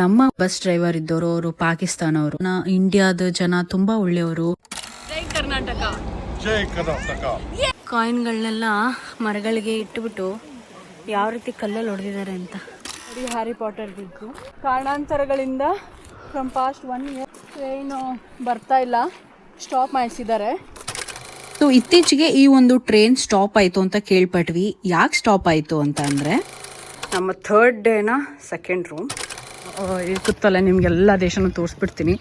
ನಮ್ಮ bus driver ಇದ್ದವರು ಅವರು ಪಾಕಿಸ್ತಾನವರು, ಇಂಡಿಯಾದ ಜನ ತುಂಬಾ ಒಳ್ಳೆಯವರು. ಜೈ ಕರ್ನಾಟಕ. ಜೈ ಕರ್ನಾಟಕ. ಕಾಯಿನ್ಗಳನ್ನೆಲ್ಲ ಮರಗಳಿಗೆ ಇಟ್ಟುಬಿಟ್ಟು ಯಾವ ರೀತಿ ಕಲ್ಲಲ್ಲಿ ಹೊಡೆದಿದ್ದಾರೆ ಅಂತ. ಹ್ಯಾರಿ ಪಾಟರ್ ಬಿದ್ದು ಕಾರಣಾಂತರಗಳಿಂದ ಫ್ರಮ್ ಪಾಸ್ಟ್ 1 year ಟ್ರೈನು ಬರ್ತಾ ಇಲ್ಲ, ಸ್ಟಾಪ್ ಮಾಡಿಸಿದ್ದಾರೆ. ಸೊ ಇತ್ತೀಚೆಗೆ ಈ ಒಂದು ಟ್ರೈನ್ ಸ್ಟಾಪ್ ಆಯಿತು ಅಂತ ಕೇಳ್ಪಟ್ವಿ. ಯಾಕೆ ಸ್ಟಾಪ್ ಆಯಿತು ಅಂತ ಅಂದರೆ, ನಮ್ಮ 3rd ಡೇನ 2nd ರೂಮ್ ಇಲ್ಲಿ ಕೂತಲ್ಲ, ನಿಮಗೆಲ್ಲ ದೇಶನೂ ತೋರಿಸ್ಬಿಡ್ತೀನಿ.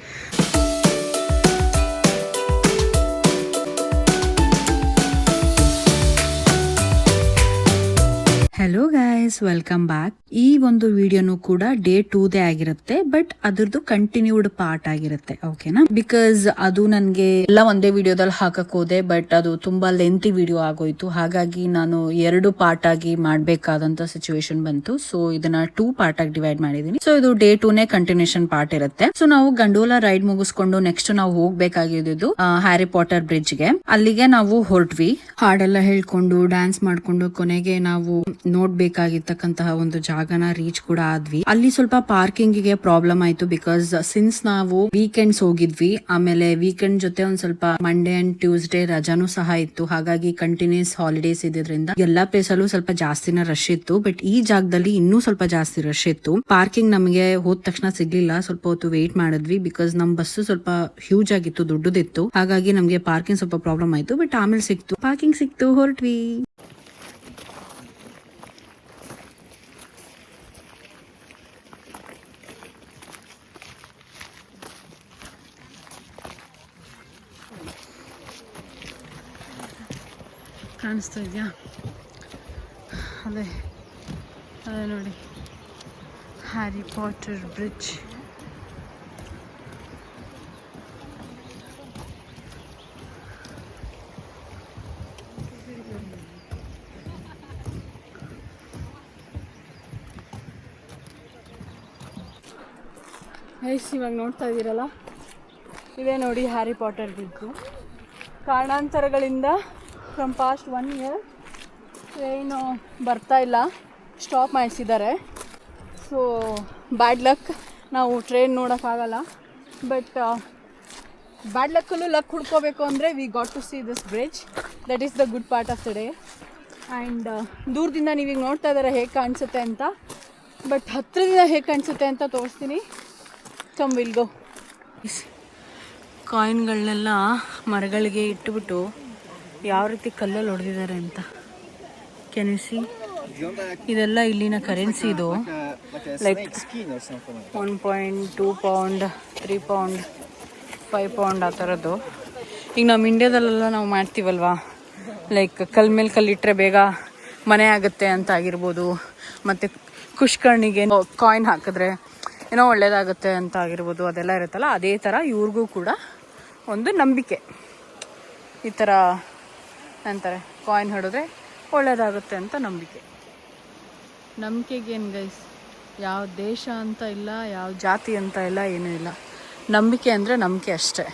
Hello guys, welcome back. ಈ ಒಂದು ವಿಡಿಯೋನು ಕೂಡ ಡೇ 2ದೇ ಆಗಿರುತ್ತೆ, ಬಟ್ ಅದ್ರದ್ದು ಕಂಟಿನ್ಯೂಡ್ ಪಾರ್ಟ್ ಆಗಿರುತ್ತೆ, ಓಕೆನಾ? ಬಿಕಾಸ್ ಅದು ನನಗೆ ಎಲ್ಲ ಒಂದೇ ವಿಡಿಯೋದಲ್ಲಿ ಹಾಕಕ್ ಹೋದೆ, ಬಟ್ ಅದು ತುಂಬಾ ಲೆಂತಿ ವಿಡಿಯೋ ಆಗೋಯ್ತು. ಹಾಗಾಗಿ ನಾನು 2 ಪಾರ್ಟ್ ಆಗಿ ಮಾಡ್ಬೇಕಾದಂತ ಸಿಚುವೇಶನ್ ಬಂತು. ಸೊ ಇದನ್ನ 2 ಪಾರ್ಟ್ ಆಗಿ ಡಿವೈಡ್ ಮಾಡಿದೀನಿ. ಸೊ ಇದು ಡೇ 2ನೇ ಕಂಟಿನ್ಯೂಷನ್ ಪಾರ್ಟ್ ಇರುತ್ತೆ. ಸೊ ನಾವು ಗಂಡೋಲಾ ರೈಡ್ ಮುಗಿಸ್ಕೊಂಡು ನೆಕ್ಸ್ಟ್ ನಾವು ಹೋಗ್ಬೇಕಾಗಿದ್ದು ಹ್ಯಾರಿ ಪಾಟರ್ ಬ್ರಿಡ್ಜ್ ಗೆ. ಅಲ್ಲಿಗೆ ನಾವು ಹೊರಟ್ವಿ, ಹಾಡೆಲ್ಲ ಹೇಳ್ಕೊಂಡು ಡ್ಯಾನ್ಸ್ ಮಾಡ್ಕೊಂಡು ಕೊನೆಗೆ ನಾವು ನೋಡ್ಬೇಕಾಗಿರ್ತಕ್ಕಂತಹ ಒಂದು ಜಾಗನ ರೀಚ್ ಕೂಡ ಆದ್ವಿ. ಅಲ್ಲಿ ಸ್ವಲ್ಪ ಪಾರ್ಕಿಂಗ್ ಗೆ ಪ್ರಾಬ್ಲಮ್ ಆಯ್ತು, ಬಿಕಾಸ್ ಸಿನ್ಸ್ ನಾವು ವೀಕೆಂಡ್ಸ್ ಹೋಗಿದ್ವಿ, ಆಮೇಲೆ ವೀಕೆಂಡ್ ಜೊತೆ ಒಂದ್ ಸ್ವಲ್ಪ ಮಂಡೇ ಅಂಡ್ ಟ್ಯೂಸ್ಡೇ ರಜಾನು ಸಹ ಇತ್ತು. ಹಾಗಾಗಿ ಕಂಟಿನ್ಯೂಸ್ ಹಾಲಿಡೇಸ್ ಇದ್ದಿದ್ರಿಂದ ಎಲ್ಲಾ ಪ್ಲೇಸ್ ಅಲ್ಲೂ ಸ್ವಲ್ಪ ಜಾಸ್ತಿನ ರಶ್ ಇತ್ತು. ಬಟ್ ಈ ಜಾಗದಲ್ಲಿ ಇನ್ನೂ ಸ್ವಲ್ಪ ಜಾಸ್ತಿ ರಶ್ ಇತ್ತು. ಪಾರ್ಕಿಂಗ್ ನಮಗೆ ಹೋದ ತಕ್ಷಣ ಸಿಗ್ಲಿಲ್ಲ, ಸ್ವಲ್ಪ ಹೊತ್ತು ವೇಟ್ ಮಾಡಿದ್ವಿ. ಬಿಕಾಸ್ ನಮ್ ಬಸ್ ಸ್ವಲ್ಪ ಹ್ಯೂಜ್ ಆಗಿತ್ತು, ದೊಡ್ಡದಿತ್ತು. ಹಾಗಾಗಿ ನಮ್ಗೆ ಪಾರ್ಕಿಂಗ್ ಸ್ವಲ್ಪ ಪ್ರಾಬ್ಲಮ್ ಆಯ್ತು. ಬಟ್ ಆಮೇಲೆ ಸಿಕ್ತು, ಪಾರ್ಕಿಂಗ್ ಸಿಕ್ತು, ಹೊರಟ್ವಿ. ಕಾಣಿಸ್ತಾ ಇದೆಯಾ? ಅದೇ ಅದೇ ನೋಡಿ, ಹ್ಯಾರಿ ಪಾಟರ್ ಬ್ರಿಡ್ಜ್. ಇವಾಗ ನೋಡ್ತಾ ಇದ್ದೀರಲ್ಲ, ಇದೇ ನೋಡಿ ಹ್ಯಾರಿ ಪಾಟರ್ ಬ್ರಿಡ್ಜು. ಕಾರಣಾಂತರಗಳಿಂದ ಫ್ರಮ್ ಪಾಸ್ಟ್ 1 year ಟ್ರೈನು ಬರ್ತಾ ಇಲ್ಲ, ಸ್ಟಾಪ್ ಮಾಡಿಸಿದ್ದಾರೆ. ಸೊ ಬ್ಯಾಡ್ ಲಕ್, ನಾವು ಟ್ರೈನ್ ನೋಡೋಕ್ಕಾಗಲ್ಲ. ಬಟ್ ಬ್ಯಾಡ್ ಲಕ್ಕಲ್ಲೂ ಲಕ್ ಹುಡ್ಕೋಬೇಕು ಅಂದರೆ we got to see this bridge. That is the good part of the day. And ದೂರದಿಂದ ನೀವೀಗ ನೋಡ್ತಾ ಇದ್ದಾರೆ ಹೇಗೆ ಕಾಣಿಸುತ್ತೆ ಅಂತ, ಬಟ್ ಹತ್ತಿರದಿಂದ ಹೇಗೆ ಕಾಣಿಸುತ್ತೆ ಅಂತ ತೋರಿಸ್ತೀನಿ. Come will go. ಕಾಯಿನ್ಗಳನ್ನೆಲ್ಲ ಮರಗಳಿಗೆ ಇಟ್ಟುಬಿಟ್ಟು ಯಾವ ರೀತಿ ಕಲ್ಲಲ್ಲಿ ಹೊಡೆದಿದ್ದಾರೆ ಅಂತ. Can U C? ಇದೆಲ್ಲ ಇಲ್ಲಿನ ಕರೆನ್ಸಿ. ಇದು ಲೈಕ್ 1.2 ಪೌಂಡ್, 3 ಪೌಂಡ್, 5 ಪೌಂಡ್ ಆ ಥರದ್ದು. ಈಗ ನಮ್ಮ ಇಂಡಿಯಾದಲ್ಲೆಲ್ಲ ನಾವು ಮಾಡ್ತೀವಲ್ವಾ, ಲೈಕ್ ಕಲ್ ಮೇಲೆ ಕಲ್ಲಿಟ್ಟರೆ ಬೇಗ ಮನೆ ಆಗುತ್ತೆ ಅಂತ ಆಗಿರ್ಬೋದು, ಮತ್ತು ಕುಷ್ಕರ್ಣಿಗೆ ಕಾಯಿನ್ ಹಾಕಿದ್ರೆ ಏನೋ ಒಳ್ಳೇದಾಗುತ್ತೆ ಅಂತ ಆಗಿರ್ಬೋದು, ಅದೆಲ್ಲ ಇರುತ್ತಲ್ಲ. ಅದೇ ಥರ ಇವ್ರಿಗೂ ಕೂಡ ಒಂದು ನಂಬಿಕೆ, ಈ ಥರ ಅಂತಾರೆ, ಕಾಯಿನ್ ಹಿಡಿದ್ರೆ ಒಳ್ಳೇದಾಗುತ್ತೆ ಅಂತ ನಂಬಿಕೆ. ನಂಬಿಕೆಗೇನು ಗೈಸ್, ಯಾವ ದೇಶ ಅಂತ ಇಲ್ಲ, ಯಾವ ಜಾತಿ ಅಂತ ಇಲ್ಲ, ಏನೂ ಇಲ್ಲ. ನಂಬಿಕೆ ಅಂದರೆ ನಂಬಿಕೆ ಅಷ್ಟೇ.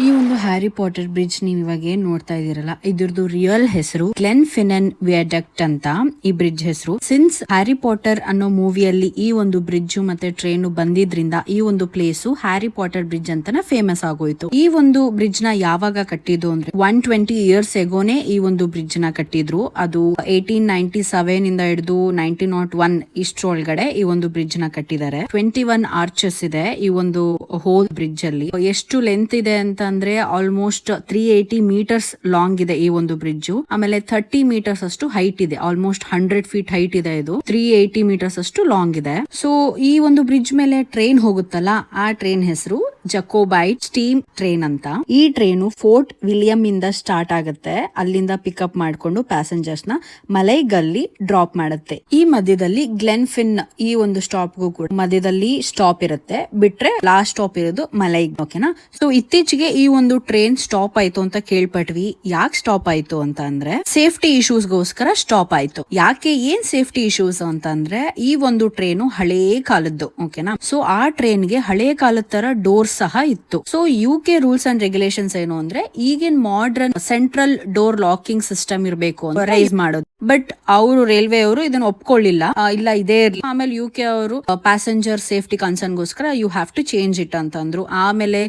ಈ ಒಂದು ಹ್ಯಾರಿ ಪಾಟರ್ ಬ್ರಿಡ್ಜ್ ನೀವು ಇವಾಗ ಏನ್ ನೋಡ್ತಾ ಇದೀರಲ್ಲ, ಇದ್ರದ್ದು ರಿಯಲ್ ಹೆಸರು ಗ್ಲೆನ್ಫಿನೆನ್ ವಿಯಾಡಕ್ಟ್ ಅಂತ ಈ ಬ್ರಿಡ್ಜ್ ಹೆಸರು. ಸಿನ್ಸ್ ಹ್ಯಾರಿ ಪಾಟರ್ ಅನ್ನೋ ಮೂವಿಯಲ್ಲಿ ಈ ಒಂದು ಬ್ರಿಡ್ಜ್ ಮತ್ತೆ ಟ್ರೈನ್ ಬಂದಿದ್ರಿಂದ ಈ ಒಂದು ಪ್ಲೇಸು ಹ್ಯಾರಿ ಪಾಟರ್ ಬ್ರಿಡ್ಜ್ ಅಂತಾನೆ ಫೇಮಸ್ ಆಗೋಯ್ತು. ಈ ಒಂದು ಬ್ರಿಡ್ಜ್ ನ ಯಾವಾಗ ಕಟ್ಟಿದ್ದು ಅಂದ್ರೆ 120 years ಎಗೋನೆ ಈ ಒಂದು ಬ್ರಿಡ್ಜ್ ನ ಕಟ್ಟಿದ್ರು. ಅದು 1897 ಇಂದ ಹಿಡಿದು 1901 ಇಷ್ಟರೊಳಗಡೆ ಈ ಒಂದು ಬ್ರಿಡ್ಜ್ ನ ಕಟ್ಟಿದ್ದಾರೆ. 21 ಆರ್ಚಸ್ ಇದೆ ಈ ಒಂದು ಹೋಲ್ ಬ್ರಿಡ್ಜ್ ಅಲ್ಲಿ. ಎಷ್ಟು ಲೆಂತ್ ಇದೆ ಅಂತ ಅಂದ್ರೆ ಆಲ್ಮೋಸ್ಟ್ 380 meters ಲಾಂಗ್ ಇದೆ ಈ ಒಂದು ಬ್ರಿಡ್ಜ್. ಆಮೇಲೆ 30 meters ಅಷ್ಟು ಹೈಟ್ ಇದೆ, ಆಲ್ಮೋಸ್ಟ್ 100 feet ಹೈಟ್ ಇದೆ. ಇದು 380 meters ಅಷ್ಟು ಲಾಂಗ್ ಇದೆ. ಸೊ ಈ ಒಂದು ಬ್ರಿಡ್ಜ್ ಮೇಲೆ ಟ್ರೈನ್ ಹೋಗುತ್ತಲ್ಲ, ಆ ಟ್ರೈನ್ ಹೆಸರು ಜಕೋಬೈಟ್ ಸ್ಟೀಮ್ ಟ್ರೈನ್ ಅಂತ. ಈ ಟ್ರೈನು ಫೋರ್ಟ್ ವಿಲಿಯಂ ಇಂದ ಸ್ಟಾರ್ಟ್ ಆಗುತ್ತೆ. ಅಲ್ಲಿಂದ ಪಿಕಪ್ ಮಾಡ್ಕೊಂಡು ಪ್ಯಾಸೆಂಜರ್ಸ್ ನ ಮಲೈಗಲ್ಲಿ ಡ್ರಾಪ್ ಮಾಡುತ್ತೆ. ಈ ಮಧ್ಯದಲ್ಲಿ ಗ್ಲೆನ್ಫಿನ್ ಈ ಒಂದು ಸ್ಟಾಪ್ಗೂ ಕೂಡ ಮಧ್ಯದಲ್ಲಿ ಸ್ಟಾಪ್ ಇರುತ್ತೆ, ಬಿಟ್ರೆ ಲಾಸ್ಟ್ ಸ್ಟಾಪ್ ಇರೋದು ಮಲೈಗ್, ಓಕೆನಾ? ಸೊ ಇತ್ತೀಚೆಗೆ ಈ ಒಂದು ಟ್ರೈನ್ ಸ್ಟಾಪ್ ಆಯ್ತು ಅಂತ ಕೇಳ್ಪಟ್ವಿ. ಯಾಕೆ ಸ್ಟಾಪ್ ಆಯ್ತು ಅಂತ ಅಂದ್ರೆ ಸೇಫ್ಟಿ ಇಶ್ಯೂಸ್ಗೋಸ್ಕರ ಸ್ಟಾಪ್ ಆಯ್ತು. ಯಾಕೆ, ಏನ್ ಸೇಫ್ಟಿ ಇಶ್ಯೂಸ್ ಅಂತ ಅಂದ್ರೆ ಈ ಒಂದು ಟ್ರೈನು ಹಳೇ ಕಾಲದ್ದು, ಓಕೆನಾ? ಸೊ ಆ ಟ್ರೈನ್ಗೆ ಹಳೇ ಕಾಲದ ತರ ಡೋರ್ಸ್ ಸಹ ಇತ್ತು. So UK rules and regulations ಏನು ಅಂದ್ರೆ ಈಗಿನ modern central door locking system ಇರಬೇಕು ಅಂತ ರೈಸ್ ಮಾಡೋದು. ಬಟ್ ಅವರು ರೈಲ್ವೆ ಅವರು ಇದನ್ನ ಒಪ್ಕೊಳ್ಳಿಲ್ಲ. ಇಲ್ಲ ಇದೇ ಇರ್ಲಿ. ಆಮೇಲೆ UK ಅವರು ಪ್ಯಾಸೆಂಜರ್ ಸೇಫ್ಟಿ ಕನ್ಸರ್ನ್ ಗೋಸ್ಕರ you have to change it ಅಂತಂದ್ರು. ಆಮೇಲೆ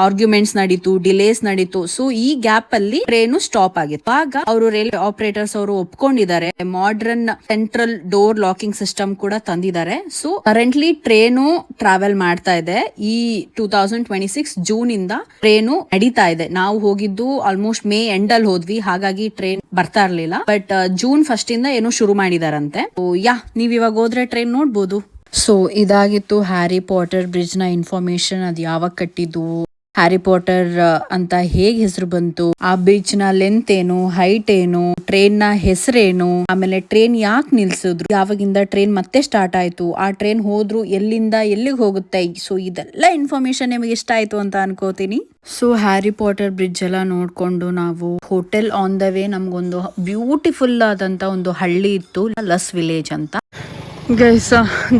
ಆರ್ಗ್ಯುಮೆಂಟ್ಸ್ ನಡೀತು, ಡಿಲೇಸ್ ನಡೀತು. ಸೊ ಈ ಗ್ಯಾಪ್ ಅಲ್ಲಿ ಟ್ರೈನ್ ಸ್ಟಾಪ್ ಆಗಿತ್ತು. ಆಗ ಅವರು ರೈಲ್ವೆ ಆಪರೇಟರ್ಸ್ ಅವರು ಒಪ್ಕೊಂಡಿದ್ದಾರೆ, modern central door locking system ಕೂಡ ತಂದಿದ್ದಾರೆ. ಸೊ ಕರೆಂಟ್ಲಿ ಟ್ರೈನು ಟ್ರಾವೆಲ್ ಮಾಡ್ತಾ ಇದೆ. ಈ 2026 ಜೂನ್ ಇಂದ ಟ್ರೈನು ನಡೀತಾ ಇದೆ. ನಾವು ಹೋಗಿದ್ದು ಆಲ್ಮೋಸ್ಟ್ ಮೇ ಎಂಡ್ ಅಲ್ಲಿ ಹೋದ್ವಿ, ಹಾಗಾಗಿ ಟ್ರೈನ್ ಬರ್ತಾ ಇರ್ಲಿಲ್ಲ. ಬಟ್ ಜೂನ್ ಫಸ್ಟ್ ಇಂದ ಏನೋ ಶುರು ಮಾಡಿದಾರಂತೆ. ನೀವ್ ಇವಾಗ ಹೋದ್ರೆ ಟ್ರೈನ್ ನೋಡ್ಬೋದು. ಸೊ ಇದಾಗಿತ್ತು ಹ್ಯಾರಿ ಪಾಟರ್ ಬ್ರಿಡ್ಜ್ ನ ಇನ್ಫಾರ್ಮೇಶನ್. ಅದ್ ಯಾವಾಗ ಕಟ್ಟಿದ್ದು, ಹ್ಯಾರಿ ಪಾಟರ್ ಅಂತ ಹೇಗ್ ಹೆಸರು ಬಂತು, ಆ ಬ್ರಿಡ್ಜ್ ನ ಲೆಂತ್ ಏನು, ಹೈಟ್ ಏನು, ಟ್ರೈನ್ ನ ಹೆಸರೇನು, ಆಮೇಲೆ ಟ್ರೈನ್ ಯಾಕೆ ನಿಲ್ಸಿದ್ರು, ಯಾವಾಗಿಂದ ಟ್ರೈನ್ ಮತ್ತೆ ಸ್ಟಾರ್ಟ್ ಆಯ್ತು, ಆ ಟ್ರೈನ್ ಹೋದ್ರು ಎಲ್ಲಿಂದ ಎಲ್ಲಿಗೆ ಹೋಗುತ್ತೆ. ಸೊ ಇದೆಲ್ಲ ಇನ್ಫಾರ್ಮೇಶನ್ ನಿಮಗೆ ಇಷ್ಟ ಆಯ್ತು ಅಂತ ಅನ್ಕೋತೀನಿ. ಸೊ ಹ್ಯಾರಿ ಪಾಟರ್ ಬ್ರಿಡ್ಜ್ ಎಲ್ಲ ನೋಡ್ಕೊಂಡು ನಾವು ಹೋಟೆಲ್ ಆನ್ ದ ವೇ ನಮ್ಗೊಂದು ಬ್ಯೂಟಿಫುಲ್ ಆದಂತ ಒಂದು ಹಳ್ಳಿ ಇತ್ತು, ಲಸ್ ವಿಲೇಜ್ ಅಂತ. ಗೈಸ್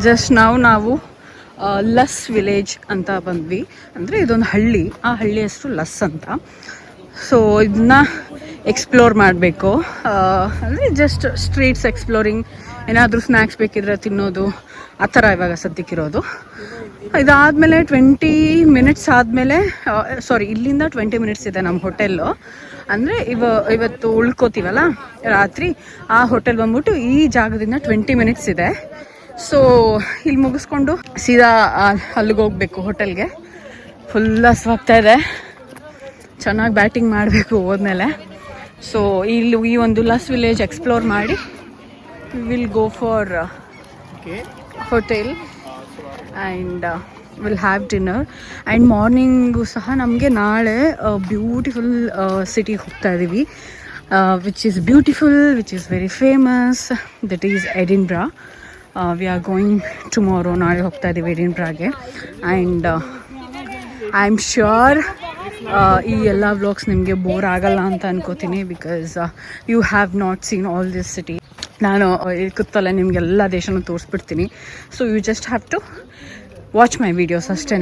ಜಸ್ಟ್ ನಾವು ಲಸ್ ವಿಲೇಜ್ ಅಂತ ಬಂದ್ವಿ. ಅಂದರೆ ಇದೊಂದು ಹಳ್ಳಿ, ಆ ಹಳ್ಳಿ ಹೆಸರು ಲಸ್ ಅಂತ. ಸೊ ಇದನ್ನ ಎಕ್ಸ್ಪ್ಲೋರ್ ಮಾಡಬೇಕು. ಅಂದರೆ ಜಸ್ಟ್ ಸ್ಟ್ರೀಟ್ಸ್ ಎಕ್ಸ್ಪ್ಲೋರಿಂಗ್, ಏನಾದರೂ ಸ್ನ್ಯಾಕ್ಸ್ ಬೇಕಿದ್ರೆ ತಿನ್ನೋದು, ಆ ಥರ ಇವಾಗ ಸದ್ಯಕ್ಕಿರೋದು. ಇದಾದಮೇಲೆ 20 ಮಿನಿಟ್ಸ್ ಆದಮೇಲೆ ಇಲ್ಲಿಂದ 20 ಮಿನಿಟ್ಸ್ ಇದೆ ನಮ್ಮ ಹೋಟೆಲ್ಲು. ಅಂದರೆ ಇವತ್ತು ಉಳ್ಕೋತೀವಲ್ಲ ರಾತ್ರಿ, ಆ ಹೋಟೆಲ್ ಬಂದ್ಬಿಟ್ಟು ಈ ಜಾಗದಿಂದ 20 ಮಿನಿಟ್ಸ್ ಇದೆ. ಸೊ ಇಲ್ಲಿ ಮುಗಿಸ್ಕೊಂಡು ಸೀದಾ ಅಲ್ಲಿಗೆ ಹೋಗ್ಬೇಕು ಹೋಟೆಲ್ಗೆ. ಫುಲ್ ಹಸ್ವಾಗ್ತಾ ಇದೆ, ಚೆನ್ನಾಗಿ ಬ್ಯಾಟಿಂಗ್ ಮಾಡಬೇಕು ಹೋದ್ಮೇಲೆ. ಸೊ ಇಲ್ಲಿ ಈ ಒಂದು ಲಸ್ ವಿಲೇಜ್ ಎಕ್ಸ್ಪ್ಲೋರ್ ಮಾಡಿ will go for hotel and will have dinner. And morning ಸಹ ನಮಗೆ ನಾಳೆ ಬ್ಯೂಟಿಫುಲ್ ಸಿಟಿಗೆ ಹೋಗ್ತಾ ಇದ್ದೀವಿ, which is beautiful, which is very famous, that is Edinburgh. We are going tomorrow, ನಾಳೆ ಹೋಗ್ತಾ ಇದ್ದೀವಿ ಎಡಿನ್ಬ್ರಾಗೆ. ಆ್ಯಂಡ್ ಐ ಆಮ್ ಶ್ಯೂರ್ ಈ ಎಲ್ಲ ವ್ಲಾಗ್ಸ್ ನಿಮಗೆ ಬೋರ್ ಆಗಲ್ಲ ಅಂತ ಅನ್ಕೋತೀನಿ, because you have not seen all this city. ನಾನು ಕೂತಲ್ಲೇ ನಿಮಗೆಲ್ಲ ದೇಶನೂ ತೋರಿಸ್ಬಿಡ್ತೀನಿ. So you just have to watch my videos ಅಷ್ಟೇ.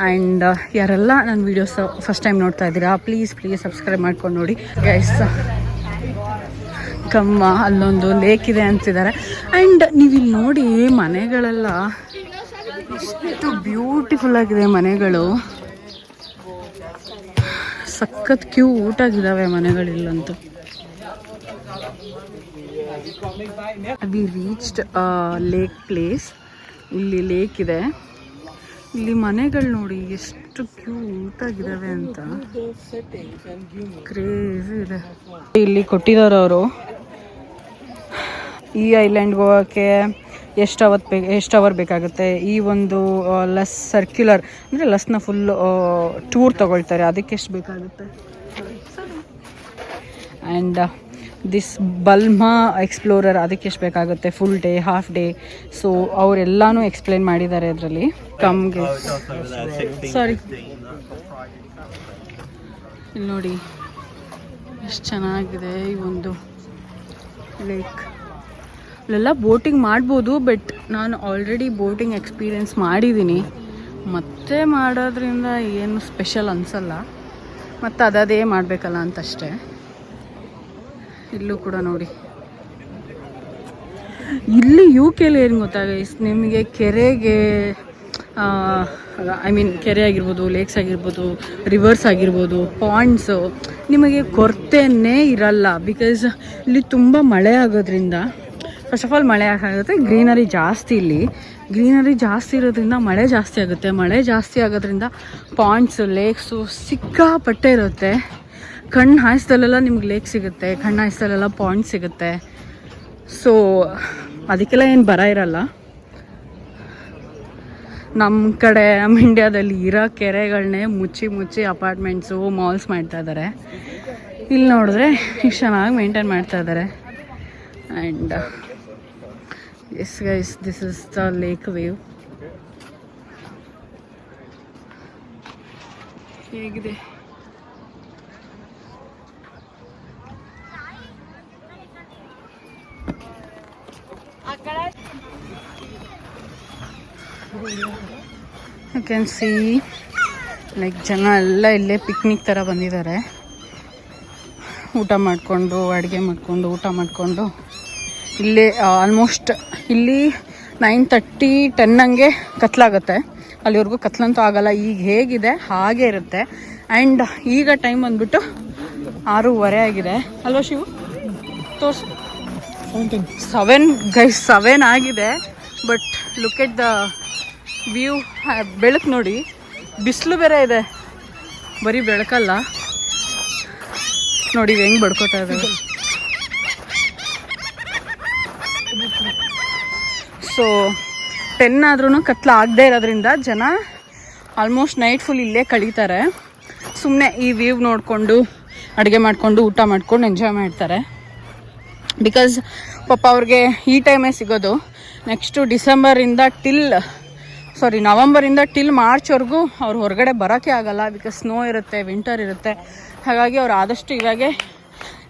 ಆ್ಯಂಡ್ ಯಾರೆಲ್ಲ ನನ್ನ ವೀಡಿಯೋಸ್ ಫಸ್ಟ್ ಟೈಮ್ ನೋಡ್ತಾ ಇದ್ದೀರಾ, ಪ್ಲೀಸ್ ಸಬ್ಸ್ಕ್ರೈಬ್ ಮಾಡ್ಕೊಂಡು ನೋಡಿ ಗೈಸ್. ಕಮ್ಮ ಅಲ್ಲೊಂದು ಲೇಕ್ ಇದೆ ಅಂತಿದ್ದಾರೆ. ಆ್ಯಂಡ್ ನೀವಿಲ್ಲಿ ನೋಡಿ ಮನೆಗಳೆಲ್ಲ ಎಷ್ಟು ಬ್ಯೂಟಿಫುಲ್ ಆಗಿದೆ ಮನೆಗಳು, ಸಖತ್ ಕ್ಯೂಟ್ ಆಗಿದ್ದಾವೆ ಮನೆಗಳಿಲ್ಲಂತೂ. We reached lake place. ಇಲ್ಲಿ ಲೇಕ್ ಇದೆ, ಇಲ್ಲಿ ಮನೆಗಳು ನೋಡಿ ಎಷ್ಟು ಕ್ಯೂಟ್ ಆಗಿದಾವೆ ಅಂತ, ಕ್ರೇಜಿ ಇದೆ. ಇಲ್ಲಿ ಕೊಟ್ಟಿದ್ದಾರೆ ಅವರು, ಈ ಐಲ್ಯಾಂಡ್ಗೆ ಹೋಗೋಕ್ಕೆ ಎಷ್ಟು ಅವರ್ ಬೇಕಾಗುತ್ತೆ. ಈ ಒಂದು ಲಸ್ ಸರ್ಕ್ಯುಲರ್ ಅಂದರೆ ಲಸ್ನ ಫುಲ್ ಟೂರ್ ತಗೊಳ್ತಾರೆ, ಅದಕ್ಕೆ ಎಷ್ಟು ಬೇಕಾಗುತ್ತೆ. ಆ್ಯಂಡ್ ದಿಸ್ ಬಲ್ಮಾ ಎಕ್ಸ್ಪ್ಲೋರರ್ ಅದಕ್ಕೆ ಎಷ್ಟು ಬೇಕಾಗುತ್ತೆ, full day, half day. So ಅವರೆಲ್ಲಾನು ಎಕ್ಸ್ಪ್ಲೇನ್ ಮಾಡಿದ್ದಾರೆ ಅದರಲ್ಲಿ. ಕಮ್ಗೆ ಸಾರಿ, ಇಲ್ಲಿ ನೋಡಿ ಎಷ್ಟು ಚೆನ್ನಾಗಿದೆ ಈ ಒಂದು ಲೇಕ್. ಇಲ್ಲೆಲ್ಲ ಬೋಟಿಂಗ್ ಮಾಡ್ಬೋದು, ಬಟ್ ನಾನು ಆಲ್ರೆಡಿ ಬೋಟಿಂಗ್ ಎಕ್ಸ್ಪೀರಿಯೆನ್ಸ್ ಮಾಡಿದ್ದೀನಿ. ಮತ್ತೆ ಮಾಡೋದ್ರಿಂದ ಏನು ಸ್ಪೆಷಲ್ ಅನಿಸಲ್ಲ, ಮತ್ತು ಅದೇ ಮಾಡಬೇಕಲ್ಲ ಅಂತಷ್ಟೇ. ಇಲ್ಲೂ ಕೂಡ ನೋಡಿ, ಇಲ್ಲಿ UK ಏನು ಗೊತ್ತಾಗೈಸ್ ನಿಮಗೆ, ಕೆರೆಗೆ ಕೆರೆ ಆಗಿರ್ಬೋದು, ಲೇಕ್ಸ್ ಆಗಿರ್ಬೋದು, ರಿವರ್ಸ್ ಆಗಿರ್ಬೋದು, ಪಾಂಡ್ಸು ನಿಮಗೆ ಕೊರತೆಯೇ ಇರಲ್ಲ. ಬಿಕಾಸ್ ಇಲ್ಲಿ ತುಂಬ ಮಳೆ ಆಗೋದ್ರಿಂದ, ಫಸ್ಟ್ ಆಫ್ ಆಲ್ ಮಳೆ ಆಗುತ್ತೆ, ಗ್ರೀನರಿ ಜಾಸ್ತಿ. ಇಲ್ಲಿ ಗ್ರೀನರಿ ಜಾಸ್ತಿ ಇರೋದ್ರಿಂದ ಮಳೆ ಜಾಸ್ತಿ ಆಗುತ್ತೆ. ಮಳೆ ಜಾಸ್ತಿ ಆಗೋದ್ರಿಂದ ಪಾಂಡ್ಸು, ಲೇಕ್ಸು ಸಿಕ್ಕಾಪಟ್ಟೆ ಇರುತ್ತೆ. ಕಣ್ಣು ಹಾಯಿಸ್ದಲ್ಲೆಲ್ಲ ನಿಮ್ಗೆ ಲೇಕ್ ಸಿಗುತ್ತೆ, ಕಣ್ಣು ಹಾಯಿಸ್ದಲ್ಲೆಲ್ಲ ಪಾಂಡ್ ಸಿಗುತ್ತೆ. ಸೊ ಅದಕ್ಕೆಲ್ಲ ಏನು ಬರ ಇರಲ್ಲ. ನಮ್ಮ ಕಡೆ ನಮ್ಮ ಇಂಡಿಯಾದಲ್ಲಿ ಇರೋ ಕೆರೆಗಳನ್ನೇ ಮುಚ್ಚಿ ಅಪಾರ್ಟ್ಮೆಂಟ್ಸು, ಮಾಲ್ಸ್ ಮಾಡ್ತಾ ಇದ್ದಾರೆ. ಇಲ್ಲಿ ನೋಡಿದ್ರೆ ಇಷ್ಟು ಚೆನ್ನಾಗಿ ಮೇಂಟೈನ್ ಮಾಡ್ತಾ ಇದ್ದಾರೆ. And yes guys, this is the lake wave. ಹೇಗಿದೆ you can see ಲೈಕ್ ಜನ ಎಲ್ಲ ಇಲ್ಲೇ ಪಿಕ್ನಿಕ್ ಥರ ಬಂದಿದ್ದಾರೆ. ಊಟ ಮಾಡಿಕೊಂಡು ಅಡುಗೆ ಮಾಡಿಕೊಂಡು ಊಟ ಮಾಡಿಕೊಂಡು ಇಲ್ಲೇ ಆಲ್ಮೋಸ್ಟ್ ಇಲ್ಲಿ 9:30 10 ಹಂಗೆ ಕತ್ಲಾಗುತ್ತೆ. ಅಲ್ಲಿವರೆಗೂ ಕತ್ಲಂತೂ ಆಗಲ್ಲ. ಈಗ ಹೇಗಿದೆ ಹಾಗೆ ಇರುತ್ತೆ. ಆ್ಯಂಡ್ ಈಗ ಟೈಮ್ ಬಂದ್ಬಿಟ್ಟು 6:30 ಆಗಿದೆ ಅಲ್ವಾ ಶಿವು? ತೋರ್ಸು. 7 ಆಗಿದೆ. But look at the view. ಬೆಳಕು ನೋಡಿ, ಬಿಸಿಲು ಬೇರೆ ಇದೆ, ಬರೀ ಬೆಳಕಲ್ಲ ನೋಡಿ ಹೆಂಗೆ ಬಡ್ಕೋತಾ ಇದ್ದಾರೆ. ಸೊ 10 ಆದ್ರೂ ಕತ್ಲ ಆಗದೆ ಇರೋದ್ರಿಂದ ಜನ ಆಲ್ಮೋಸ್ಟ್ ನೈಟ್ ಫುಲ್ ಇಲ್ಲೇ ಕಳೀತಾರೆ. ಸುಮ್ಮನೆ ಈ ವ್ಯೂ ನೋಡಿಕೊಂಡು ಅಡುಗೆ ಮಾಡಿಕೊಂಡು ಊಟ ಮಾಡ್ಕೊಂಡು ಎಂಜಾಯ್ ಮಾಡ್ತಾರೆ. ಬಿಕಾಸ್ ಪಾಪ ಅವ್ರಿಗೆ ಈ ಟೈಮೇ ಸಿಗೋದು. ನೆಕ್ಸ್ಟು ನವಂಬರಿಂದ ಟಿಲ್ ಮಾರ್ಚ್ವರೆಗೂ ಅವ್ರು ಹೊರಗಡೆ ಬರೋಕ್ಕೆ ಆಗಲ್ಲ. ಬಿಕಾಸ್ ಸ್ನೋ ಇರುತ್ತೆ, ವಿಂಟರ್ ಇರುತ್ತೆ. ಹಾಗಾಗಿ ಅವ್ರು ಆದಷ್ಟು ಇವಾಗೆ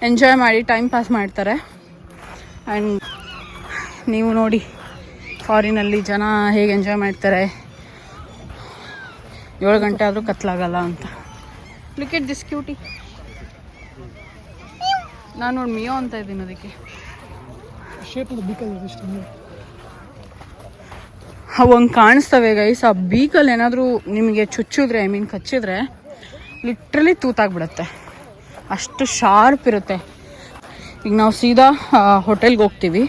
ಎಂಜಾಯ್ ಮಾಡಿ ಟೈಮ್ ಪಾಸ್ ಮಾಡ್ತಾರೆ. ಆ್ಯಂಡ್ ನೀವು ನೋಡಿ ಫಾರಿನಲ್ಲಿ ಜನ ಹೇಗೆ ಎಂಜಾಯ್ ಮಾಡ್ತಾರೆ. 7 ಗಂಟೆ ಆದರೂ ಕತ್ಲಾಗಲ್ಲ ಅಂತ. Look at this cutie. ನಾನು ನೋಡಿ ಮಿಯೋ ಅಂತ ಇದ್ದೀನಿ ಅದಕ್ಕೆ. ಅವು ಹಂಗೆ ಕಾಣಿಸ್ತವೆ ಗೈಸ್. ಆ ಬೀಕಲ್ಲಿ ಏನಾದರೂ ನಿಮಗೆ ಚುಚ್ಚಿದ್ರೆ ಕಚ್ಚಿದ್ರೆ ಲಿಟ್ರಲಿ ತೂತಾಗ್ಬಿಡುತ್ತೆ, ಅಷ್ಟು ಶಾರ್ಪ್ ಇರುತ್ತೆ. ಈಗ ನಾವು ಸೀದಾ ಹೋಟೆಲ್ಗೆ ಹೋಗ್ತೀವಿ.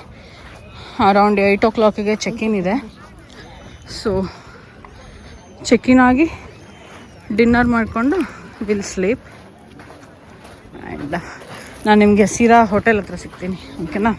ಅರೌಂಡ್ 8 o'clock ಚೆಕ್-ಇನ್ ಇದೆ. ಸೊ ಚೆಕ್-ಇನ್ ಆಗಿ ಡಿನ್ನರ್ ಮಾಡಿಕೊಂಡು ವಿಲ್ ಸ್ಲೀಪ್. ಆ್ಯಂಡ್ ನಾನು ನಿಮಗೆ ಸೀದಾ ಹೋಟೆಲ್ ಹತ್ರ ಸಿಗ್ತೀನಿ, ಓಕೆನಾ?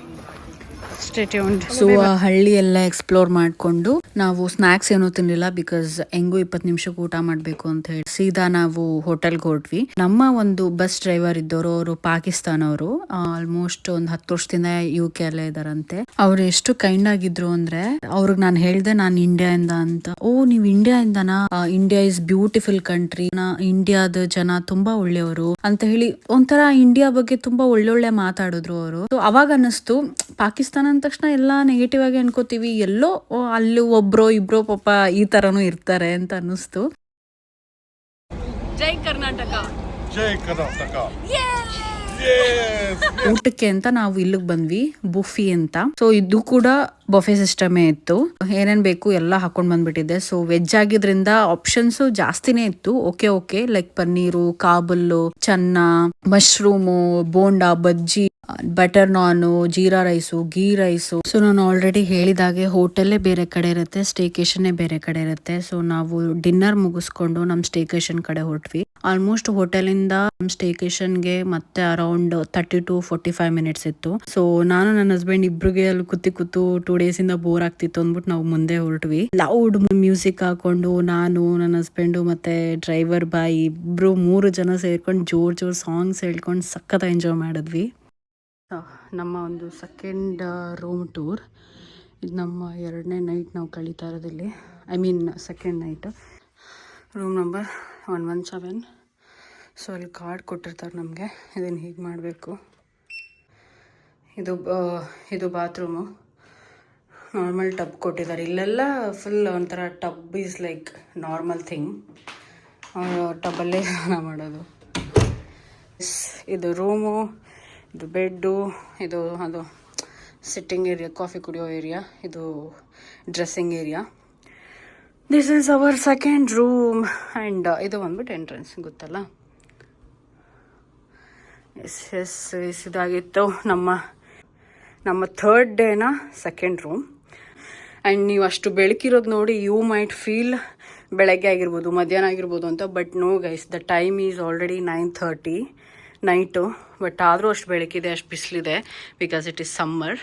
Stay tuned. ಸೊ ಹಳ್ಳಿ ಎಲ್ಲ ಎಕ್ಸ್ಪ್ಲೋರ್ ಮಾಡಿಕೊಂಡು ನಾವು ಸ್ನ್ಯಾಕ್ಸ್ ಏನೂ ತಿನ್ನಲಿಲ್ಲ. ಬಿಕಾಸ್ ಹೆಂಗೂ 20 ನಿಮಿಷಕ್ಕೆ ಊಟ ಮಾಡಬೇಕು ಅಂತ ಹೇಳಿ ಸೀದಾ ನಾವು ಹೋಟೆಲ್ಗೆ ಹೊರಟ್ವಿ. ನಮ್ಮ ಒಂದು ಬಸ್ ಡ್ರೈವರ್ ಇದ್ದವರು, ಅವರು ಪಾಕಿಸ್ತಾನವರು. ಆಲ್ಮೋಸ್ಟ್ ಒಂದು 10 ವರ್ಷದಿಂದ UK ಅಲ್ಲೇ ಇದಾರಂತೆ. ಅವ್ರು ಎಷ್ಟು ಕೈಂಡ್ ಆಗಿದ್ರು ಅಂದ್ರೆ, ಅವ್ರಿಗೆ ನಾನು ಹೇಳ್ದೆ ನಾನು ಇಂಡಿಯಾದಿಂದ ಅಂತ. ಓ, ನೀವು ಇಂಡಿಯಾಯಿಂದನಾ? ಇಂಡಿಯಾ ಇಸ್ ಬ್ಯೂಟಿಫುಲ್ ಕಂಟ್ರಿ, ಇಂಡಿಯಾದ ಜನ ತುಂಬಾ ಒಳ್ಳೆಯವರು ಅಂತ ಹೇಳಿ ಒಂಥರ ಇಂಡಿಯಾ ಬಗ್ಗೆ ತುಂಬಾ ಒಳ್ಳೊಳ್ಳೆ ಮಾತಾಡಿದ್ರು ಅವರು. ಸೊ ಅವಾಗ ಅನ್ನಿಸ್ತು, ಪಾಕಿಸ್ತಾನ ಅಂದ ತಕ್ಷಣ ಎಲ್ಲ ನೆಗೆಟಿವ್ ಆಗಿ ಅನ್ಕೋತೀವಿ, ಎಲ್ಲೋ ಅಲ್ಲಿ ಒಬ್ರೋ ಇಬ್ರೋ ಪಾಪ ಈ ತರನು ಇರ್ತಾರೆ ಅಂತ ಅನ್ನಿಸ್ತು. ಜೈ ಕರ್ನಾಟಕ, ಜೈ ಕರ್ನಾಟಕ. ಊಟಕ್ಕೆ ಅಂತ ನಾವು ಇಲ್ಲಿಗೆ ಬಂದ್ವಿ, ಬುಫಿ ಅಂತ. ಸೊ ಇದು ಕೂಡ ಬಫೆ ಸಿಸ್ಟಮೇ ಇತ್ತು. ಏನೇನ್ ಬೇಕು ಎಲ್ಲ ಹಾಕೊಂಡ್ ಬಂದ್ಬಿಟ್ಟಿದ್ದೆ. ಸೊ ವೆಜ್ ಆಗಿದ್ರಿಂದ ಆಪ್ಷನ್ಸ್ ಜಾಸ್ತಿನೇ ಇತ್ತು. ಓಕೆ ಲೈಕ್ ಪನ್ನೀರು, ಕಾಬುಲ್ಲು, ಚನ್ನ, ಮಶ್ರೂಮು, ಬೋಂಡಾ, ಬಜ್ಜಿ, ಬಟರ್ ನಾನು, jeera rice, ghee rice. So ನಾನು ಆಲ್ರೆಡಿ ಹೇಳಿದಾಗೆ ಹೋಟೆಲ್ಲೇ ಬೇರೆ ಕಡೆ ಇರುತ್ತೆ, ಸ್ಟೇಕೇಶನ್ನೇ ಬೇರೆ ಕಡೆ ಇರುತ್ತೆ. ಸೊ ನಾವು ಡಿನ್ನರ್ ಮುಗಿಸ್ಕೊಂಡು ನಮ್ಮ ಸ್ಟೇಕೇಶನ್ ಕಡೆ ಹೊರಟ್ವಿ. ಆಲ್ಮೋಸ್ಟ್ ಹೋಟೆಲಿಂದ ನಮ್ಮ ಸ್ಟೇಕೇಶನ್ಗೆ ಮತ್ತೆ ಅರೌಂಡ್ 30 to 45 minutes ಇತ್ತು. ಸೊ ನಾನು ನನ್ನ ಹಸ್ಬೆಂಡ್ ಇಬ್ರಿಗೆ ಅಲ್ಲಿ ಕೂತು 2 days ಇಂದ ಬೋರ್ ಆಗ್ತಿತ್ತು ಅಂದ್ಬಿಟ್ಟು ನಾವು ಮುಂದೆ ಹೊರಟ್ವಿ. ಲೌಡ್ ಮ್ಯೂಸಿಕ್ ಹಾಕೊಂಡು ನಾನು, ನನ್ನ ಹಸ್ಬೆಂಡು ಮತ್ತೆ ಡ್ರೈವರ್ ಬಾಯ್ ಇಬ್ರು 3 ಜನ ಸೇರ್ಕೊಂಡು ಜೋರ್ ಸಾಂಗ್ಸ್ ಹೇಳ್ಕೊಂಡು ಸಖತ್ ಎಂಜಾಯ್ ಮಾಡಿದ್ವಿ. ನಮ್ಮ ಒಂದು ಸೆಕೆಂಡ್ ರೂಮ್ ಟೂರ್. ಇದು ನಮ್ಮ 2ನೇ ನೈಟ್ ನಾವು ಕಳೀತಾ ಇರೋದಿಲ್ಲಿ. Second night. Room number 117. So ಅಲ್ಲಿ ಕಾರ್ಡ್ ಕೊಟ್ಟಿರ್ತಾರೆ ನಮಗೆ, ಇದನ್ನು ಹೀಗೆ ಮಾಡಬೇಕು. ಇದು ಬಾತ್ರೂಮು. ನಾರ್ಮಲ್ ಟಬ್ ಕೊಟ್ಟಿದ್ದಾರೆ. ಇಲ್ಲೆಲ್ಲ ಫುಲ್ ಒಂಥರ tub is like normal thing. ಟಬ್ಬಲ್ಲೇ ಸ್ನಾನ ಮಾಡೋದು. ಇದು ರೂಮು, ಇದು ಬೆಡ್ಡು, ಅದು ಸಿಟ್ಟಿಂಗ್ ಏರಿಯಾ, ಕಾಫಿ ಕುಡಿಯೋ ಏರಿಯಾ, ಇದು dressing area. This is our second room. And ಇದು ಬಂದ್ಬಿಟ್ಟು ಎಂಟ್ರೆನ್ಸ್, ಗೊತ್ತಲ್ಲ. ಎಸ್ ಇದಾಗಿತ್ತು ನಮ್ಮ ಥರ್ಡ್ ಡೇನ ಸೆಕೆಂಡ್ ರೂಮ್. ಆ್ಯಂಡ್ ನೀವು ಅಷ್ಟು ಬೆಳಕಿರೋದು ನೋಡಿ ಯು ಮೈಟ್ ಫೀಲ್ ಬೆಳಗ್ಗೆ ಆಗಿರ್ಬೋದು, ಮಧ್ಯಾಹ್ನ ಆಗಿರ್ಬೋದು ಅಂತ. But no guys, the time is already 9:30 night. But ಆದರೂ ಅಷ್ಟು ಬೆಳಕಿದೆ, ಅಷ್ಟು ಬಿಸಿಲಿದೆ. Because it is summer.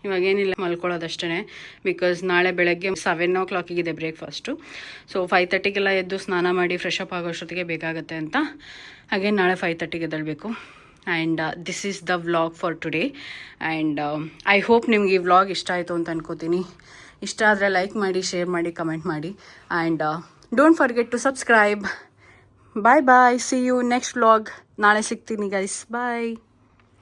ಇವಾಗೇನಿಲ್ಲ, ಮಲ್ಕೊಳ್ಳೋದಷ್ಟೇ. ಬಿಕಾಸ್ ನಾಳೆ ಬೆಳಗ್ಗೆ 7 o'clock ಇದೆ ಬ್ರೇಕ್ಫಾಸ್ಟು. ಸೊ 5:30 ಎದ್ದು ಸ್ನಾನ ಮಾಡಿ ಫ್ರೆಶ್ ಅಪ್ ಆಗೋಷ್ಟೊತ್ತಿಗೆ ಬೇಕಾಗುತ್ತೆ ಅಂತ. ಹಾಗೆ ನಾಳೆ 5:30 ಎದ್ದೇಳಬೇಕು. And this is the vlog for today. And I hope ನಿಮ್ಗೆ ಈ ವ್ಲಾಗ್ ಇಷ್ಟ ಆಯಿತು ಅಂತ ಅನ್ಕೋತೀನಿ. ಇಷ್ಟ ಆದರೆ ಲೈಕ್ ಮಾಡಿ, ಶೇರ್ ಮಾಡಿ, ಕಮೆಂಟ್ ಮಾಡಿ. And don't forget to subscribe. Bye see you next vlog. ನಾಳೆ ಸಿಗ್ತೀನಿ ಗೈಸ್, ಬಾಯ್.